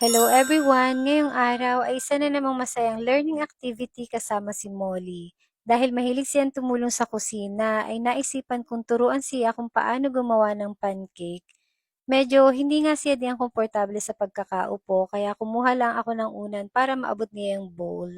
Hello everyone! Ngayong araw ay isa na namang masayang learning activity kasama si Molly. Dahil mahilig siyang tumulong sa kusina, ay naisipan kong turuan siya kung paano gumawa ng pancake. Medyo hindi nga siya diyan komportable sa pagkakaupo, kaya kumuha lang ako ng unan para maabot niya yung bowl.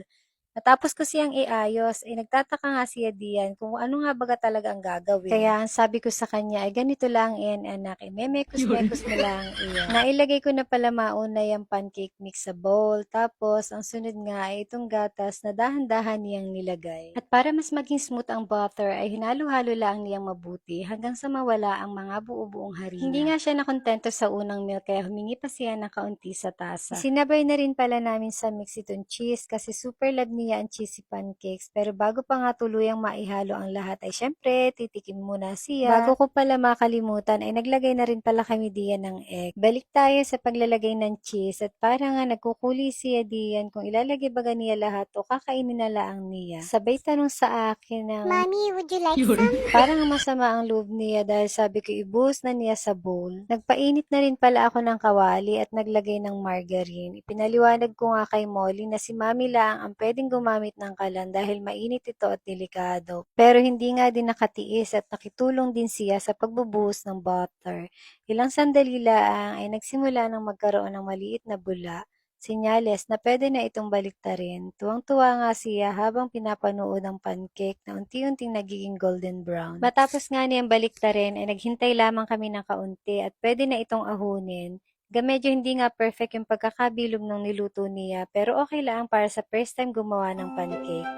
Matapos ko siyang iayos, ay nagtataka nga siya diyan kung ano nga baga talaga ang gagawin. Kaya ang sabi ko sa kanya ay ganito lang yan anak, Yun. memekos-mekos mo lang iyan. Nailagay ko na pala mauna yung pancake mix sa bowl, tapos ang sunod nga ay itong gatas na dahan-dahan niyang nilagay. At para mas maging smooth ang butter ay hinalo-halo lang niyang mabuti hanggang sa mawala ang mga buo-buong harina. Hindi nga siya nakontento sa unang milk kaya humingi pa siya ng kaunti sa tasa. Sinabay na rin pala namin sa mix itong cheese kasi super love niya ang cheesy pancakes. Pero bago pa nga tuluyang maihalo ang lahat ay syempre titikim muna siya. Bago ko pala makalimutan ay naglagay na rin pala kami diyan ng egg. Balik tayo sa paglalagay ng cheese at para nga nagkukuli siya diyan kung ilalagay ba niya lahat o kakainin na lang niya. Sabay tanong sa akin ng Mommy, would you like Yun. some? parang masama ang loob niya dahil sabi ko ibuhos na niya sa bowl. Nagpainit na rin pala ako ng kawali at naglagay ng margarine. Ipinaliwanag ko nga kay Molly na si Mami lang ang pwedeng gumamit ng kalan dahil mainit ito at delikado. Pero hindi nga din nakatiis at nakitulong din siya sa pagbubuhos ng butter. Ilang sandali lang ay nagsimula ng magkaroon ng maliit na bula. Senyales na pwede na itong baliktarin. Tuwang-tuwa nga siya habang pinapanood ang pancake na unti-unting nagiging golden brown. Matapos nga niyang baliktarin ay naghintay lamang kami ng kaunti at pwede na itong ahunin. Medyo hindi nga perfect yung pagkakabilog ng niluto niya pero okay lang para sa first time gumawa ng pancake.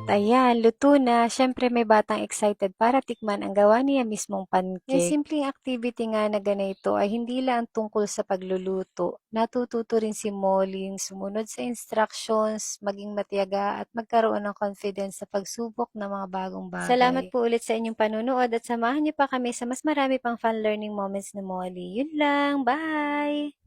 At ayan, luto na. Siyempre may batang excited para tikman ang gawa niya mismong pancake. Yung simpleng activity nga na ganito ay hindi lang tungkol sa pagluluto. Natututo rin si Molly sumunod sa instructions, maging matiyaga at magkaroon ng confidence sa pagsubok ng mga bagong bagay. Salamat po ulit sa inyong panunood at samahan niyo pa kami sa mas marami pang fun learning moments ni Molly. Yun lang, bye!